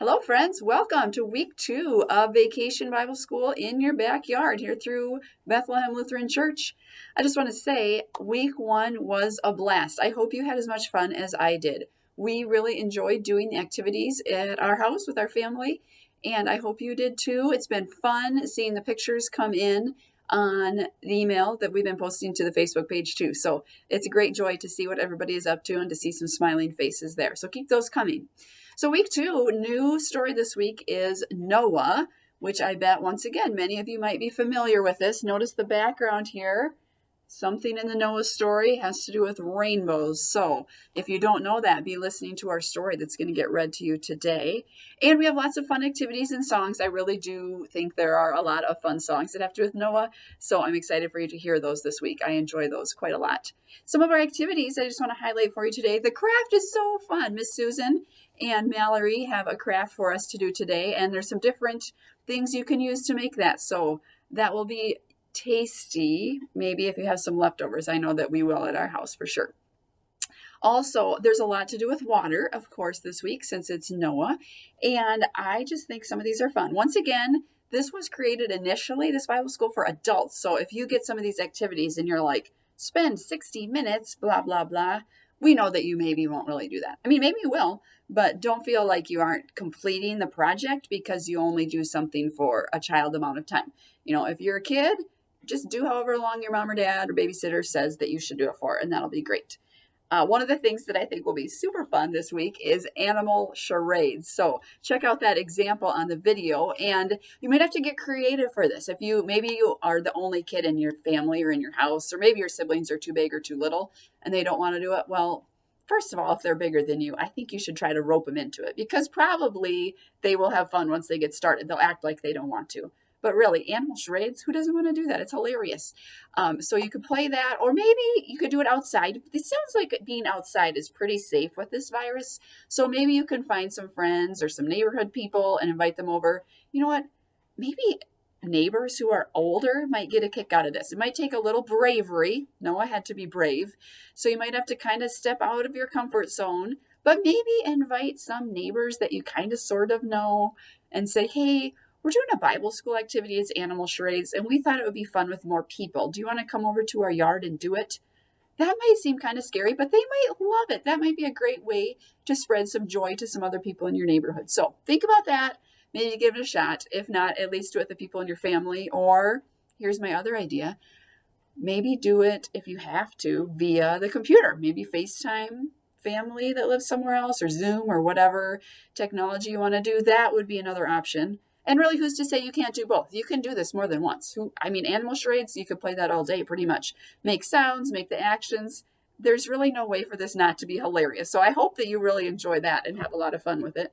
Hello, friends. Welcome to week 2 of Vacation Bible School in your backyard here through Bethlehem Lutheran Church. I just want to say week 1 was a blast. I hope you had as much fun as I did. We really enjoyed doing the activities at our house with our family, and I hope you did too. It's been fun seeing the pictures come in on the email that we've been posting to the Facebook page too. So it's a great joy to see what everybody is up to and to see some smiling faces there. So keep those coming. So week 2, new story this week is Noah, which I bet once again, many of you might be familiar with this. Notice the background here. Something in the Noah story has to do with rainbows. So if you don't know that, be listening to our story that's going to get read to you today. And we have lots of fun activities and songs. I really do think there are a lot of fun songs that have to do with Noah. So I'm excited for you to hear those this week. I enjoy those quite a lot. Some of our activities I just want to highlight for you today. The craft is so fun. Miss Susan and Mallory have a craft for us to do today. And there's some different things you can use to make that. So that will be tasty, maybe if you have some leftovers. I know that we will at our house for sure. Also, there's a lot to do with water, of course, this week since it's Noah. And I just think some of these are fun. Once again, this was created initially, this Bible school, for adults. So if you get some of these activities and you're like, spend 60 minutes, blah, blah, blah, we know that you maybe won't really do that. I mean, maybe you will, but don't feel like you aren't completing the project because you only do something for a child amount of time. You know, if you're a kid, just do however long your mom or dad or babysitter says that you should do it for, and that'll be great. One of the things that I think will be super fun this week is animal charades. So check out that example on the video, and you might have to get creative for this. If maybe you are the only kid in your family or in your house, or maybe your siblings are too big or too little and they don't want to do it. Well, first of all, if they're bigger than you, I think you should try to rope them into it because probably they will have fun once they get started. They'll act like they don't want to. But really, animal charades, who doesn't want to do that? It's hilarious. So you could play that, or maybe you could do it outside. It sounds like being outside is pretty safe with this virus. So maybe you can find some friends or some neighborhood people and invite them over. You know what? Maybe neighbors who are older might get a kick out of this. It might take a little bravery. Noah had to be brave. So you might have to kind of step out of your comfort zone, but maybe invite some neighbors that you kind of sort of know and say, hey, we're doing a Bible school activity. It's animal charades, and we thought it would be fun with more people. Do you want to come over to our yard and do it? That might seem kind of scary, but they might love it. That might be a great way to spread some joy to some other people in your neighborhood. So think about that. Maybe give it a shot. If not, at least do it with the people in your family. Or here's my other idea. Maybe do it, if you have to, via the computer. Maybe FaceTime family that lives somewhere else, or Zoom, or whatever technology you want to do. That would be another option. And really, who's to say you can't do both? You can do this more than once. Animal charades, you could play that all day pretty much. Make sounds, make the actions. There's really no way for this not to be hilarious. So I hope that you really enjoy that and have a lot of fun with it.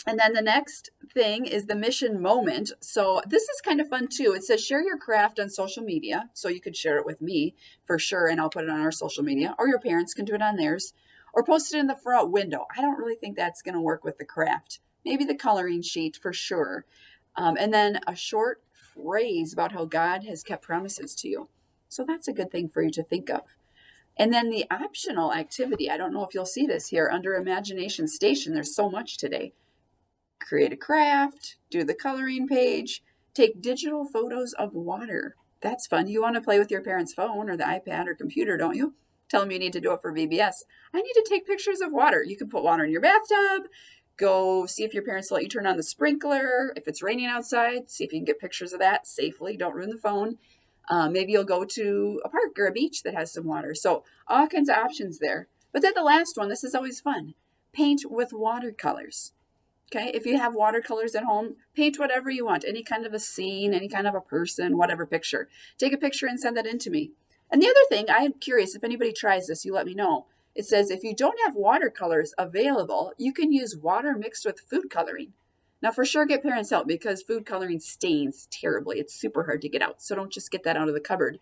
And then the next thing is the mission moment. So this is kind of fun too. It says share your craft on social media. So you could share it with me for sure, and I'll put it on our social media. Or your parents can do it on theirs. Or post it in the front window. I don't really think that's going to work with the craft. Maybe the coloring sheet for sure. And then a short phrase about how God has kept promises to you. So that's a good thing for you to think of. And then the optional activity, I don't know if you'll see this here under Imagination Station. There's so much today. Create a craft, do the coloring page, take digital photos of water. That's fun. You want to play with your parents' phone or the iPad or computer, don't you? Tell them you need to do it for VBS. I need to take pictures of water. You can put water in your bathtub. Go see if your parents let you turn on the sprinkler. If it's raining outside, see if you can get pictures of that safely. Don't ruin the phone. Maybe you'll go to a park or a beach that has some water. So all kinds of options there. But then the last one, this is always fun. Paint with watercolors. Okay, if you have watercolors at home, paint whatever you want. Any kind of a scene, any kind of a person, whatever picture. Take a picture and send that in to me. And the other thing, I'm curious, if anybody tries this, you let me know. It says if you don't have watercolors available, you can use water mixed with food coloring. Now, for sure, get parents' help because food coloring stains terribly. It's super hard to get out, so don't just get that out of the cupboard.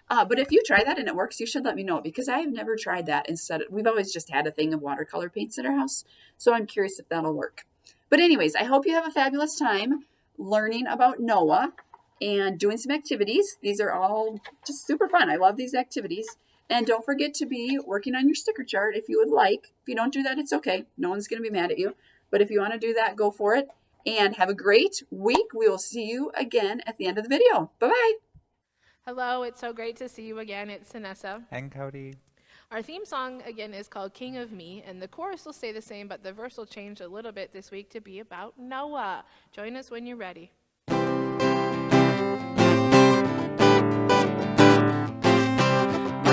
But if you try that and it works, you should let me know because I have never tried that. We've always just had a thing of watercolor paints in our house, so I'm curious if that'll work. But anyways, I hope you have a fabulous time learning about Noah and doing some activities. These are all just super fun. I love these activities. And don't forget to be working on your sticker chart if you would like. If you don't do that, it's okay. No one's going to be mad at you. But if you want to do that, go for it. And have a great week. We will see you again at the end of the video. Bye-bye. Hello, it's so great to see you again. It's Sanessa. And Cody. Our theme song again is called King of Me, and the chorus will stay the same, but the verse will change a little bit this week to be about Noah. Join us when you're ready. My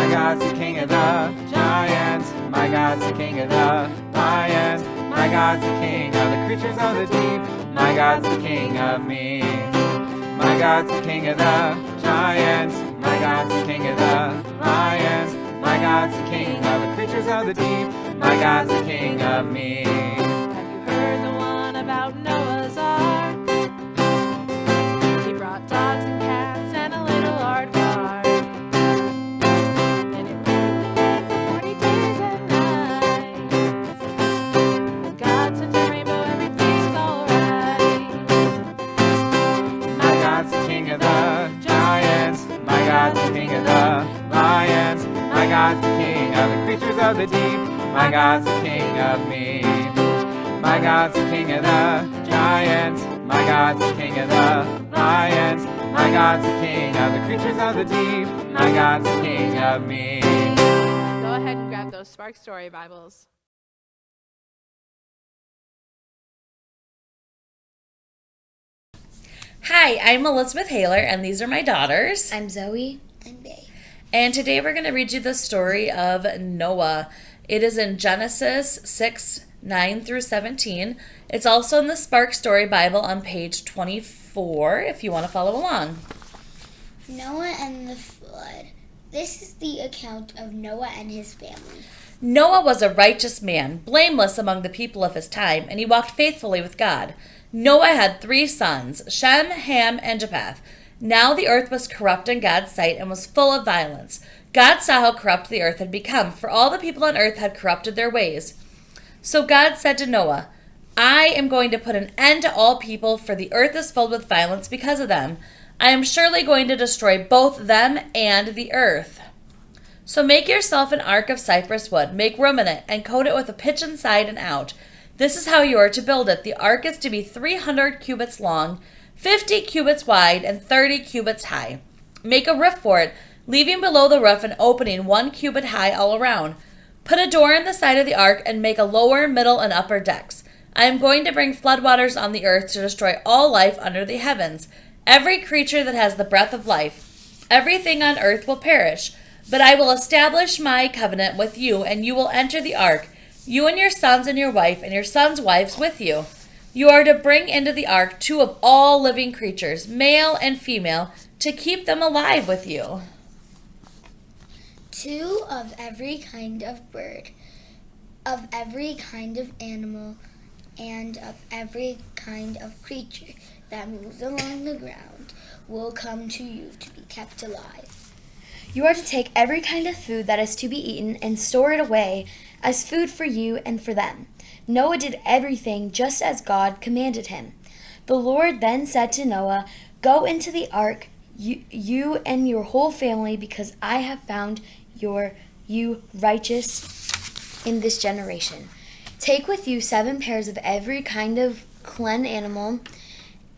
God's the king of the giants. My God's the king of the lions. My God's the king of the creatures of the deep. My God's the king of me. My God's the king of the giants. My God's the king of the lions. My God's the king of the creatures of the deep. My God's the king of me. Have you heard the one about Noah's Ark? He brought dogs and cats and a little aardvark. And it rained for 40 days and nights. When God sent a rainbow, everything's alright. My God's the king of the giants. My God's the king of the lions. My God's the king of the creatures of the deep. My God's the king of me. My God's the king of the giants. My God's the king of the lions. My God's the king of the creatures of the deep. My God's the king of me. Go ahead and grab those Spark Story Bibles. Hi, I'm Elizabeth Haler, and these are my daughters. I'm Zoe. I'm Bay. And today we're going to read you the story of Noah. It is in Genesis 6:9-17. It's also in the Spark Story Bible on page 24 if you want to follow along. Noah and the flood. This is the account of Noah and his family. Noah was a righteous man, blameless among the people of his time, and he walked faithfully with God. Noah had 3 sons, Shem, Ham, and Japheth. Now the earth was corrupt in God's sight and was full of violence. God saw how corrupt the earth had become, for all the people on earth had corrupted their ways. So God said to Noah, I am going to put an end to all people, for the earth is filled with violence because of them. I am surely going to destroy both them and the earth. So make yourself an ark of cypress wood, make room in it, and coat it with a pitch inside and out. This is how you are to build it. The ark is to be 300 cubits long, 50 cubits wide, and 30 cubits high. Make a roof for it, leaving below the roof an opening 1 cubit high all around. Put a door in the side of the ark and make a lower, middle, and upper decks. I am going to bring floodwaters on the earth to destroy all life under the heavens. Every creature that has the breath of life. Everything on earth will perish. But I will establish my covenant with you, and you will enter the ark, you and your sons and your wife and your sons' wives with you. You are to bring into the ark 2 of all living creatures, male and female, to keep them alive with you. 2 of every kind of bird, of every kind of animal, and of every kind of creature that moves along the ground will come to you to be kept alive. You are to take every kind of food that is to be eaten and store it away as food for you and for them. Noah did everything just as God commanded him. The Lord then said to Noah, Go into the ark, you and your whole family, because I have found you righteous in this generation. Take with you 7 pairs of every kind of clean animal,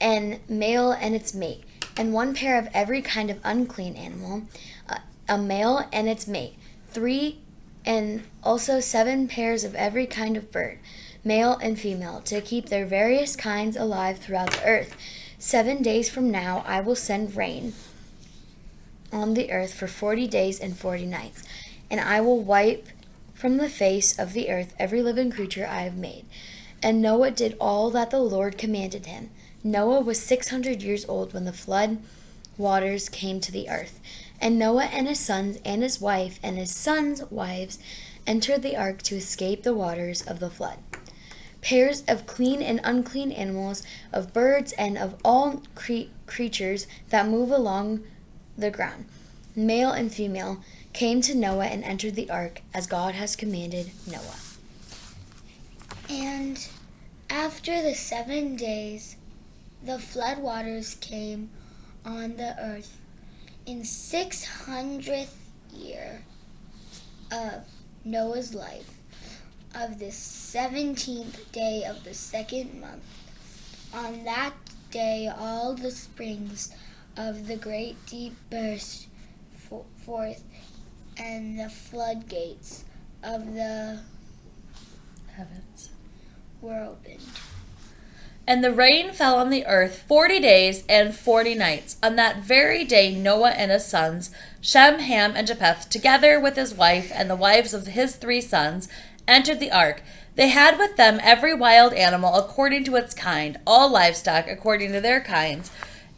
and male and its mate, and 1 pair of every kind of unclean animal, a male and its mate, 3, and also 7 pairs of every kind of bird, male and female, to keep their various kinds alive throughout the earth. 7 days from now I will send rain on the earth for 40 days and 40 nights, and I will wipe from the face of the earth every living creature I have made. And Noah did all that the Lord commanded him. Noah was 600 years old when the flood waters came to the earth. And Noah and his sons and his wife and his sons' wives entered the ark to escape the waters of the flood. Pairs of clean and unclean animals, of birds, and of all creatures that move along the ground, male and female, came to Noah and entered the ark as God has commanded Noah. And after the 7 days, the flood waters came on the earth. In 600th year of Noah's life, of the 17th day of the second month. On that day all the springs of the great deep burst forth, and the floodgates of the Heavens were opened. And the rain fell on the earth 40 days and 40 nights. On that very day Noah and his sons, Shem, Ham, and Japheth, together with his wife and the wives of his 3 sons, entered the ark. They had with them every wild animal according to its kind, all livestock according to their kinds,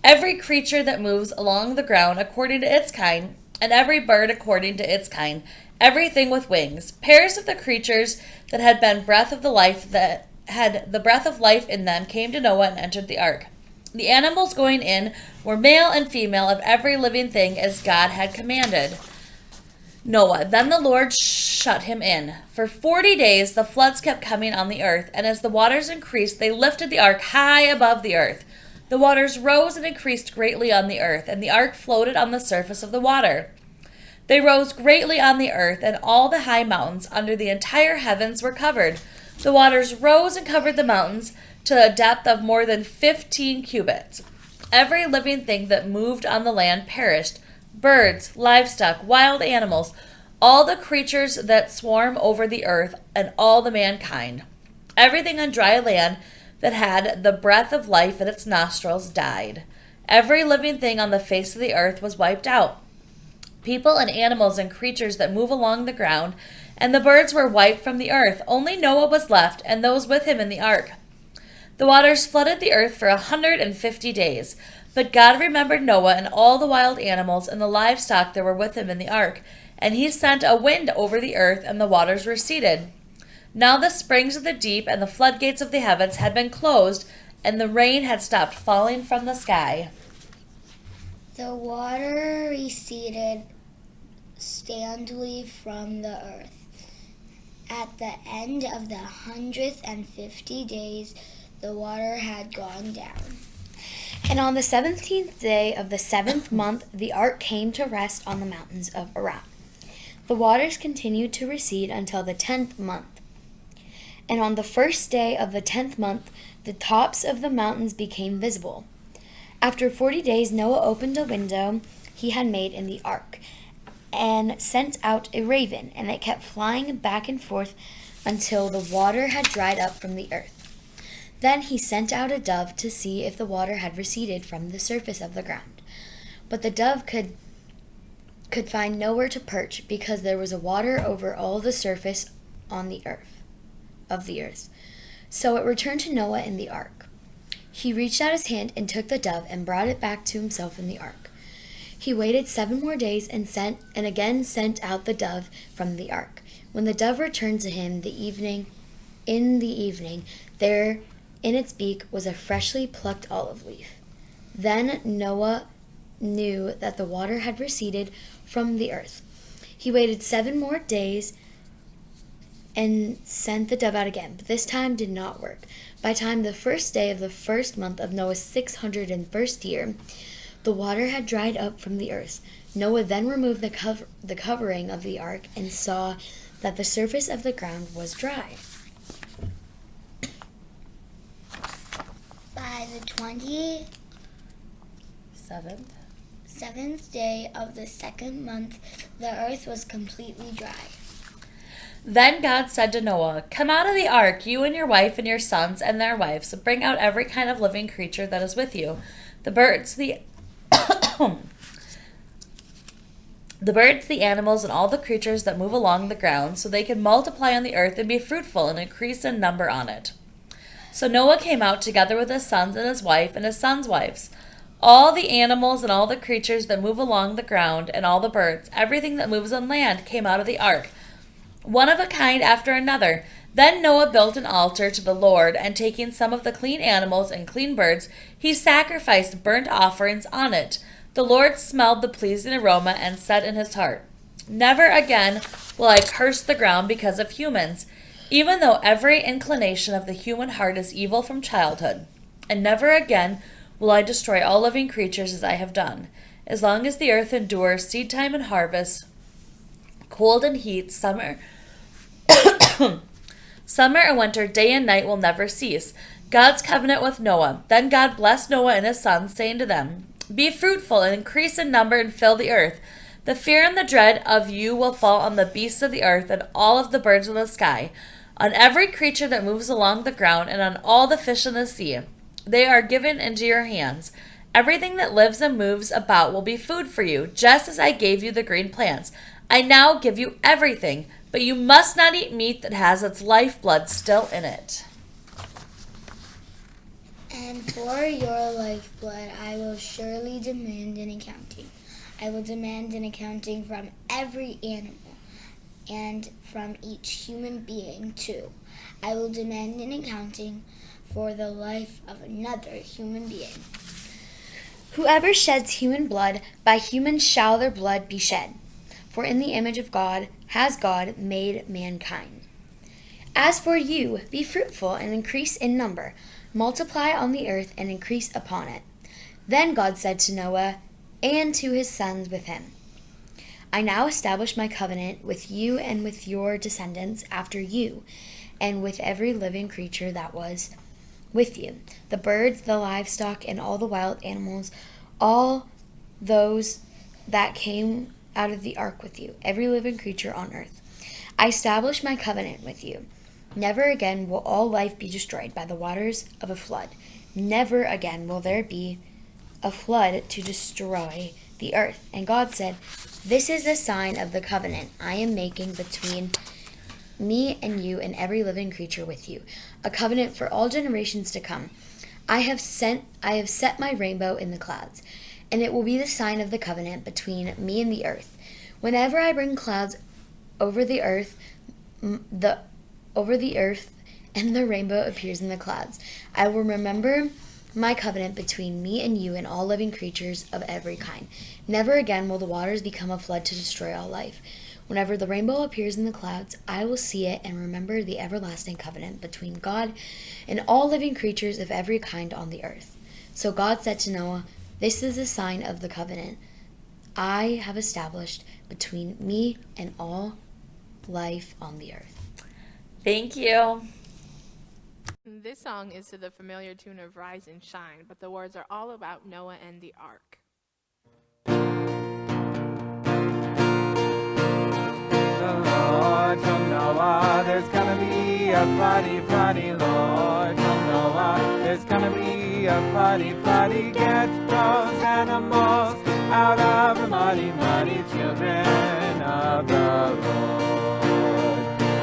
every creature that moves along the ground according to its kind, and every bird according to its kind, everything with wings. Pairs of the creatures that had the breath of life in them came to Noah and entered the ark. The animals going in were male and female of every living thing as God had commanded Noah. Then the Lord shut him in. For 40 days the floods kept coming on the earth, and as the waters increased, they lifted the ark high above the earth. The waters rose and increased greatly on the earth, and the ark floated on the surface of the water. They rose greatly on the earth, and all the high mountains under the entire heavens were covered. The waters rose and covered the mountains to a depth of more than 15 cubits. Every living thing that moved on the land perished, birds, livestock, wild animals, all the creatures that swarm over the earth, and all the mankind. Everything on dry land that had the breath of life in its nostrils died. Every living thing on the face of the earth was wiped out. People and animals and creatures that move along the ground, and the birds were wiped from the earth. Only Noah was left, and those with him in the ark. The waters flooded the earth for 150 days. But God remembered Noah and all the wild animals and the livestock that were with him in the ark, and he sent a wind over the earth, and the waters receded. Now the springs of the deep and the floodgates of the heavens had been closed, and the rain had stopped falling from the sky. The water receded standly from the earth. At the end of the 150 days, the water had gone down. And on the 17th day of the 7th month, the ark came to rest on the mountains of Ararat. The waters continued to recede until the 10th month. And on the first day of the 10th month, the tops of the mountains became visible. After 40 days, Noah opened a window he had made in the ark and sent out a raven, and it kept flying back and forth until the water had dried up from the earth. Then he sent out a dove to see if the water had receded from the surface of the ground. But the dove could find nowhere to perch, because there was a water over all the surface of the earth. So it returned to Noah in the ark. He reached out his hand and took the dove and brought it back to himself in the ark. He waited 7 more days and again sent out the dove from the ark. When the dove returned to him in the evening, there in its beak was a freshly plucked olive leaf. Then Noah knew that the water had receded from the earth. He waited 7 more days and sent the dove out again, but this time did not work. By the time the first day of the first month of Noah's 601st year, the water had dried up from the earth. Noah then removed the covering of the ark and saw that the surface of the ground was dry. By the 27th day of the second month, the earth was completely dry. Then God said to Noah, "Come out of the ark, you and your wife and your sons and their wives. Bring out every kind of living creature that is with you, the birds, the animals, and all the creatures that move along the ground, so they can multiply on the earth and be fruitful and increase in number on it." So Noah came out together with his sons and his wife and his sons' wives. All the animals and all the creatures that move along the ground and all the birds, everything that moves on land, came out of the ark, one of a kind after another. Then Noah built an altar to the Lord, and taking some of the clean animals and clean birds, he sacrificed burnt offerings on it. The Lord smelled the pleasing aroma and said in his heart, "Never again will I curse the ground because of humans, even though every inclination of the human heart is evil from childhood. And never again will I destroy all living creatures as I have done. As long as the earth endures seed time and harvest, cold and heat, summer Summer and winter, day and night, will never cease. God's covenant with Noah. Then God blessed Noah and his sons, saying to them, Be fruitful and increase in number and fill the earth. The fear and the dread of you will fall on the beasts of the earth and all of the birds of the sky, on every creature that moves along the ground, and on all the fish in the sea. They are given into your hands. Everything that lives and moves about will be food for you, just as I gave you the green plants. I now give you everything, but you must not eat meat that has its lifeblood still in it. And for your lifeblood I will surely demand an accounting. I will demand an accounting from every animal, and from each human being too. I will demand an accounting for the life of another human being. Whoever sheds human blood, by humans shall their blood be shed. For in the image of God has God made mankind. As for you, be fruitful and increase in number. Multiply on the earth and increase upon it. Then God said to Noah and to his sons with him, I now establish my covenant with you and with your descendants after you, and with every living creature that was with you, the birds, the livestock, and all the wild animals, all those that came out of the ark with you, every living creature on earth. I establish my covenant with you. Never again will all life be destroyed by the waters of a flood. Never again will there be a flood to destroy the earth. And God said, This is the sign of the covenant I am making between me and you and every living creature with you, a covenant for all generations to come. I have set my rainbow in the clouds, and it will be the sign of the covenant between me and the earth. Whenever I bring clouds over the earth, and the rainbow appears in the clouds, I will remember my covenant between me and you and all living creatures of every kind. Never again will the waters become a flood to destroy all life. Whenever the rainbow appears in the clouds, I will see it and remember the everlasting covenant between God and all living creatures of every kind on the earth. So God said to Noah, This is the sign of the covenant I have established between me and all life on the earth. Thank you. This song is to the familiar tune of Rise and Shine, but the words are all about Noah and the ark. The Lord told Noah, there's gonna be a floody, floody. Lord told Noah, there's gonna be a floody, floody. Get those animals out of the muddy, muddy, children of the Lord.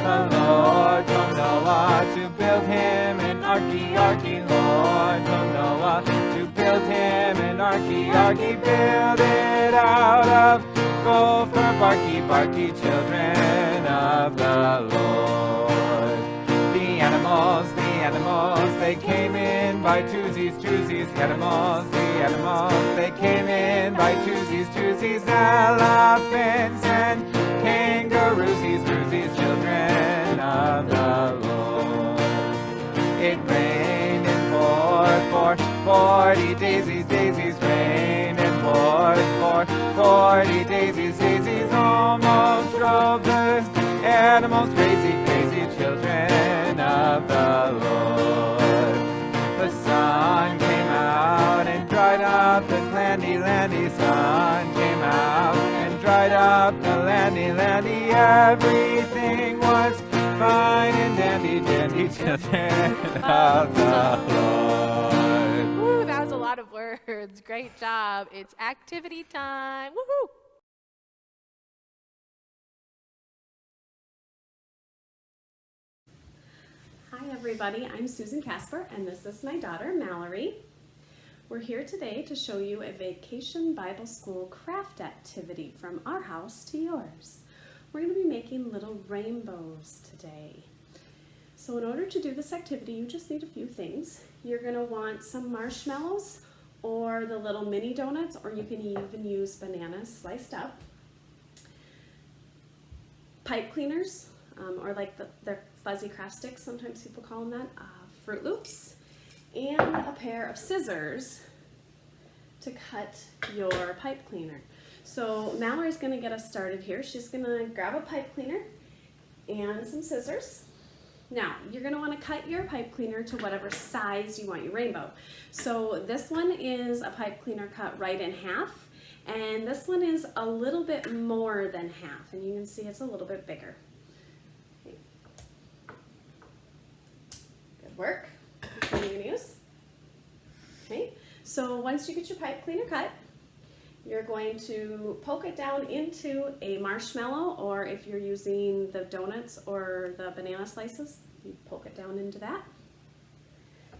The Lord told Noah to build him an arky, arky. Lord told Noah to build him an arky, arky. Build it out of gopher, barky, barky, children of the Lord. The animals, they came in by twosies, twosies. The animals, they came in by twosies, twosies. Elephants and kangaroosies, roosies, children of the Lord. It rained and poured for 40 daisies, daisies. Rained and poured for 40 daisies, daisies. Almost drove the animals crazy, crazy, children of the Lord. The sun came out and dried up the landy, landy. Sun came out and dried up the landy, landy. Everything was fine and dandy, dandy, children of the Lord. Woo, that was a lot of words. Great job. It's activity time. Woohoo! Hi everybody, I'm Susan Casper and this is my daughter Mallory. We're here today to show you a Vacation Bible School craft activity from our house to yours. We're going to be making little rainbows today. So in order to do this activity, you just need a few things. You're going to want some marshmallows or the little mini donuts, or you can even use bananas sliced up. Pipe cleaners, or like they're fuzzy craft sticks, sometimes people call them that, Fruit Loops, and a pair of scissors to cut your pipe cleaner. So Mallory's going to get us started here. She's going to grab a pipe cleaner and some scissors. Now, you're going to want to cut your pipe cleaner to whatever size you want your rainbow. So this one is a pipe cleaner cut right in half, and this one is a little bit more than half, and you can see it's a little bit bigger. Okay. Good work. Which one are you going to use? Okay, so once you get your pipe cleaner cut, you're going to poke it down into a marshmallow, or if you're using the donuts or the banana slices, you poke it down into that.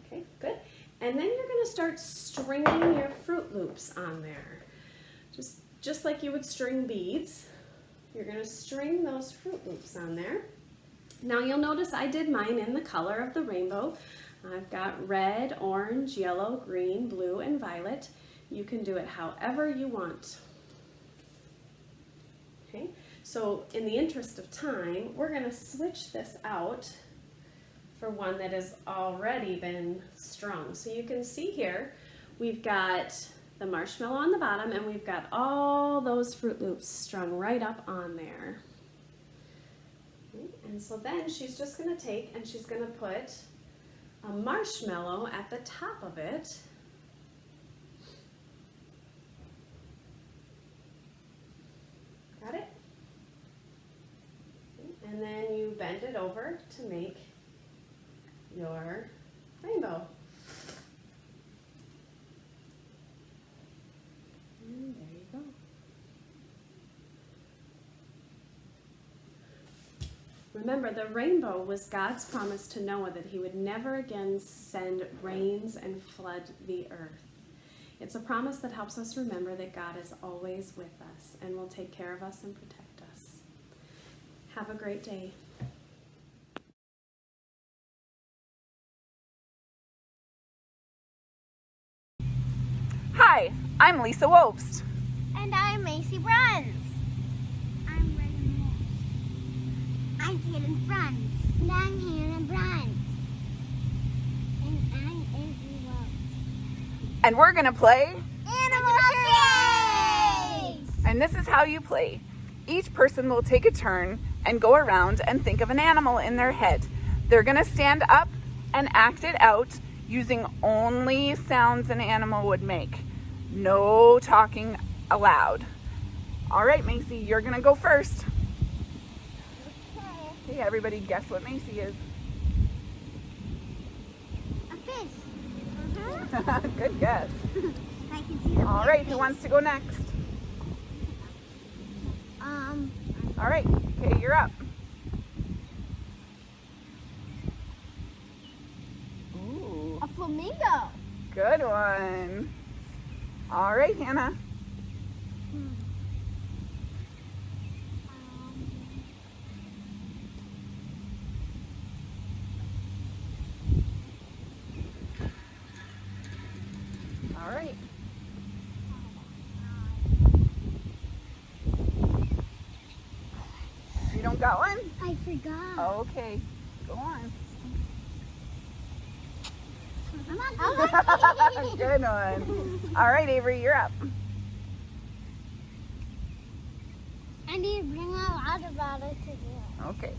Okay, good. And then you're going to start stringing your Fruit Loops on there. Just like you would string beads, you're going to string those Fruit Loops on there. Now you'll notice I did mine in the color of the rainbow. I've got red, orange, yellow, green, blue, and violet. You can do it however you want. Okay, so in the interest of time, we're going to switch this out for one that has already been strung. So you can see here, we've got the marshmallow on the bottom, and we've got all those Fruit Loops strung right up on there. Okay, and so then she's just going to take and she's going to put a marshmallow at the top of it. Got it? And then you bend it over to make your rainbow. And there you go. Remember, the rainbow was God's promise to Noah that he would never again send rains and flood the earth. It's a promise that helps us remember that God is always with us and will take care of us and protect us. Have a great day. Hi, I'm Lisa Wobst. And I'm Macy Bruns. I'm Reagan Moss. I'm Kaden Bruns. And I'm Hannah Bruns. And I'm Andrew Wobst. And we're going to play. Animal Charades! And this is how you play. Each person will take a turn and go around and think of an animal in their head. They're going to stand up and act it out using only sounds an animal would make. No talking aloud. All right, Macy, you're going to go first. Okay, everybody guess what Macy is. A fish. Good guess. I can see the All right, who wants to go next? All right, okay, you're up. Ooh, a flamingo. good one. All right, Hannah. All right. You don't got one? I forgot. Okay, go on. I'm Good one. All right, Avery, you're up. I need to bring my water bottle to do. Okay.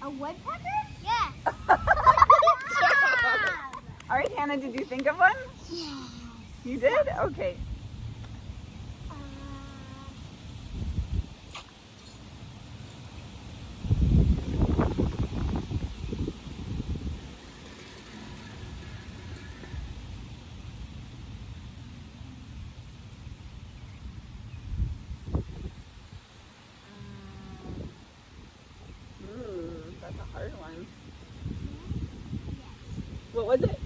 A woodpecker? Yes. All right, Hannah, did you think of one? Yes. You did? Okay. That's a hard one. What was it?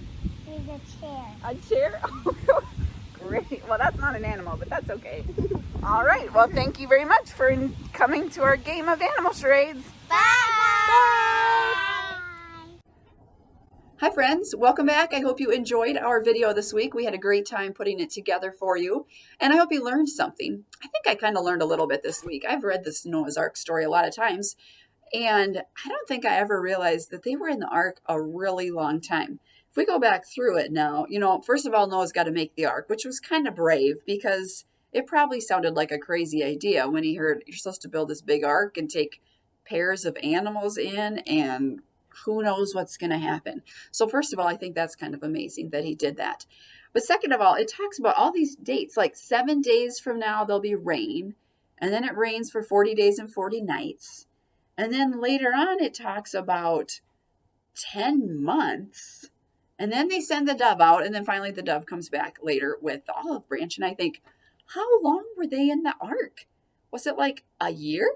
There's a chair. A chair? Oh, great. Well, that's not an animal, but that's okay. All right. Well, thank you very much for coming to our game of animal charades. Bye. Hi, friends. Welcome back. I hope you enjoyed our video this week. We had a great time putting it together for you, and I hope you learned something. I think I kind of learned a little bit this week. I've read this Noah's Ark story a lot of times, and I don't think I ever realized that they were in the ark a really long time. If we go back through it now, first of all, Noah's got to make the ark, which was kind of brave because It probably sounded like a crazy idea when he heard you're supposed to build this big ark and take pairs of animals in, and who knows what's going to happen. So first of all, I think that's kind of amazing that he did that. But second of all, it talks about all these dates, like 7 days from now, there'll be rain. And then it rains for 40 days and 40 nights. And then later on, it talks about 10 months. And then they send the dove out. And then finally the dove comes back later with the olive branch. And I think, how long were they in the ark? Was it like a year?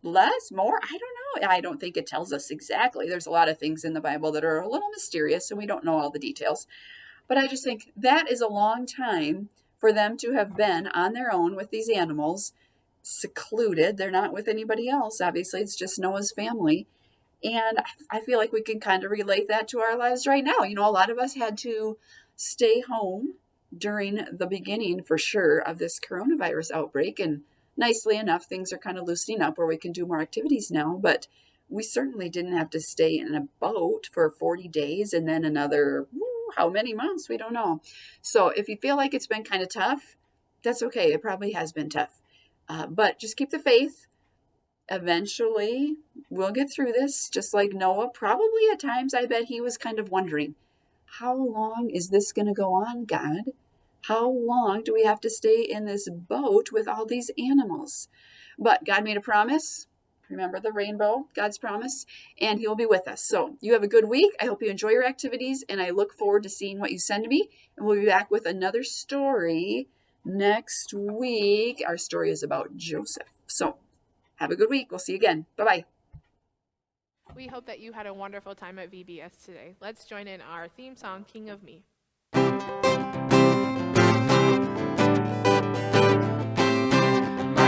Less? More? I don't know. I don't think it tells us exactly. There's a lot of things in the Bible that are a little mysterious and we don't know all the details. But I just think that is a long time for them to have been on their own with these animals, secluded. They're not with anybody else. Obviously, it's just Noah's family. And I feel like we can kind of relate that to our lives right now. You know, a lot of us had to stay home during the beginning, for sure, of this coronavirus outbreak. And nicely enough, things are kind of loosening up where we can do more activities now. But we certainly didn't have to stay in a boat for 40 days and then another, how many months? We don't know. So if you feel like it's been kind of tough, that's okay. It probably has been tough. But just keep the faith. Eventually, we'll get through this, just like Noah. Probably at times, I bet he was kind of wondering, how long is this going to go on, God? How long do we have to stay in this boat with all these animals? But God made a promise. Remember the rainbow, God's promise, and He will be with us. So you have a good week. I hope you enjoy your activities, and I look forward to seeing what you send me. And we'll be back with another story next week. Our story is about Joseph. So have a good week. We'll see you again. Bye-bye. We hope that you had a wonderful time at VBS today. Let's join in our theme song, King of Me. My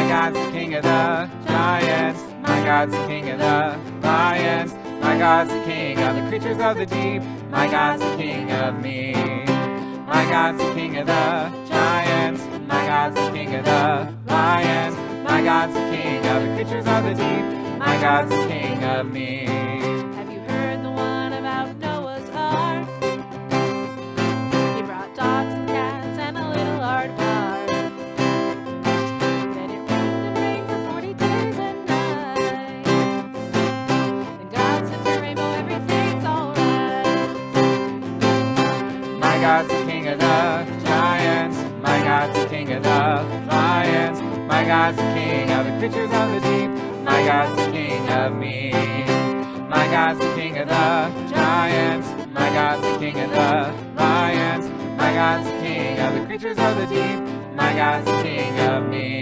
God's the king of the giants. My God's the king of the lions. My God's the king of the creatures of the deep. My God's the king of me. My God's the king of the giants. My God's the king of the lions. My God's the king of the creatures of the deep. My God's the king of me. Have you heard the one about Noah's Ark? He brought dogs and cats and a little aardvark. Then it rained and rained for 40 days and nights. And God sent a rainbow, everything's alright. My God's the king of the giants. My God's the king of the lions. My God's the king of the creatures of the deep. My God's the king of me. My God's the king of the giants. My God's the king of the lions. My God's the king of the creatures of the deep. My God's the king of me.